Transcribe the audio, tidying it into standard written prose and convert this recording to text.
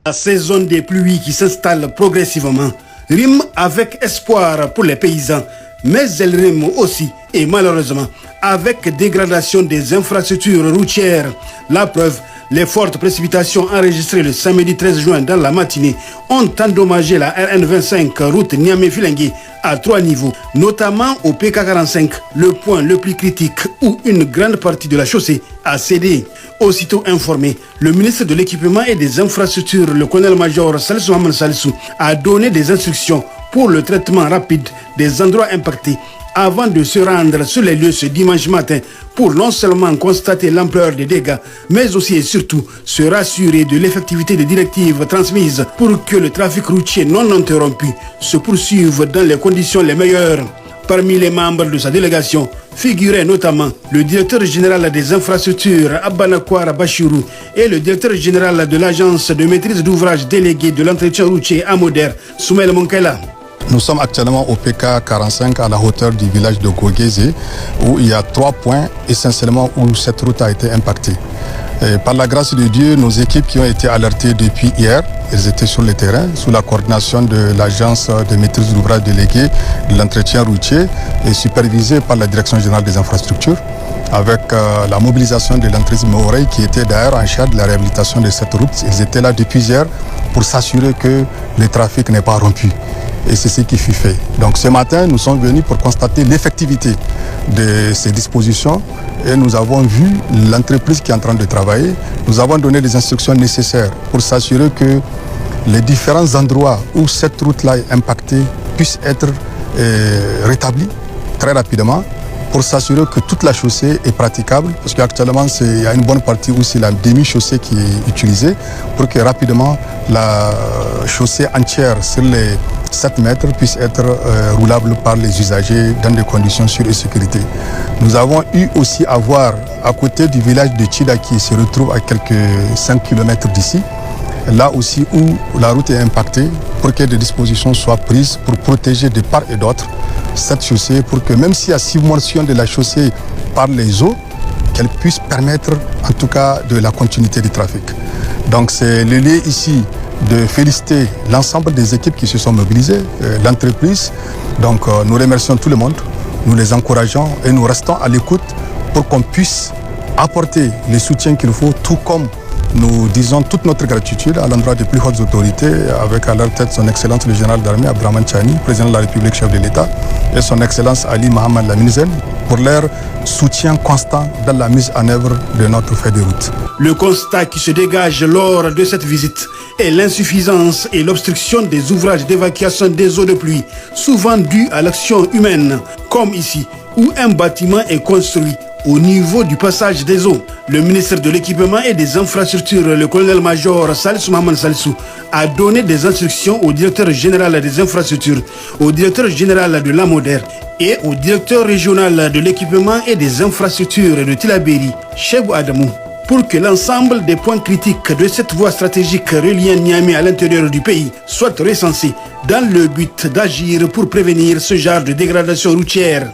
La saison des pluies qui s'installe progressivement rime avec espoir pour les paysans, mais elle rime aussi, et malheureusement, avec dégradation des infrastructures routières. La preuve, les fortes précipitations enregistrées le samedi 13 juin dans la matinée ont endommagé la RN25 route Niamey-Filengue à 3 niveaux, notamment au PK45, le point le plus critique où une grande partie de la chaussée a cédé. Aussitôt informé, le ministre de l'Équipement et des Infrastructures, le colonel-major Salissou Hamad Salissou, a donné des instructions pour le traitement rapide des endroits impactés avant de se rendre sur les lieux ce dimanche matin pour non seulement constater l'ampleur des dégâts, mais aussi et surtout se rassurer de l'effectivité des directives transmises pour que le trafic routier non interrompu se poursuive dans les conditions les meilleures. Parmi les membres de sa délégation figuraient notamment le directeur général des infrastructures Abanakwara Bachirou et le directeur général de l'agence de maîtrise d'ouvrage délégué de l'entretien routier Amoder, Soumaïla Monkela. Nous sommes actuellement au PK 45 à la hauteur du village de Gogézé où il y a 3 points essentiellement où cette route a été impactée. Et par la grâce de Dieu, nos équipes qui ont été alertées depuis hier, elles étaient sur le terrain sous la coordination de l'agence de maîtrise d'ouvrage déléguée de l'entretien routier et supervisée par la direction générale des infrastructures avec la mobilisation de l'entreprise Moreille qui était d'ailleurs en charge de la réhabilitation de cette route. Ils étaient là depuis hier pour s'assurer que le trafic n'est pas rompu. Et c'est ce qui fut fait. Donc ce matin, nous sommes venus pour constater l'effectivité de ces dispositions et nous avons vu l'entreprise qui est en train de travailler. Nous avons donné les instructions nécessaires pour s'assurer que les différents endroits où cette route-là est impactée puissent être rétablis très rapidement pour s'assurer que toute la chaussée est praticable, parce qu'actuellement il y a une bonne partie où c'est la demi-chaussée qui est utilisée, pour que rapidement la chaussée entière sur les 7 mètres puisse être roulable par les usagers dans des conditions sûres et sécurité. Nous avons eu aussi à voir à côté du village de Tchida qui se retrouve à quelques 5 km d'ici, là aussi où la route est impactée, pour que des dispositions soient prises pour protéger de part et d'autre cette chaussée, pour que même s'il y a submersion de la chaussée par les eaux, qu'elle puisse permettre en tout cas de la continuité du trafic. Donc c'est le lieu ici de féliciter l'ensemble des équipes qui se sont mobilisées, l'entreprise. Donc nous remercions tout le monde, nous les encourageons et nous restons à l'écoute pour qu'on puisse apporter le soutien qu'il faut, tout comme nous disons toute notre gratitude à l'endroit des plus hautes autorités, avec à leur tête son Excellence le général d'armée Abdraman Chani, président de la République, chef de l'État, et son Excellence Ali Mohamed Lamine pour leur soutien constant dans la mise en œuvre de notre feuille de route. Le constat qui se dégage lors de cette visite est l'insuffisance et l'obstruction des ouvrages d'évacuation des eaux de pluie, souvent dus à l'action humaine, comme ici, où un bâtiment est construit au niveau du passage des eaux. Le ministre de l'Équipement et des Infrastructures, le colonel-major Salissou Hamad Salissou, a donné des instructions au directeur général des infrastructures, au directeur général de l'Amoder et au directeur régional de l'Équipement et des Infrastructures de Tillabéri, Chebou Adamou, pour que l'ensemble des points critiques de cette voie stratégique reliant Niamey à l'intérieur du pays soient recensés dans le but d'agir pour prévenir ce genre de dégradation routière.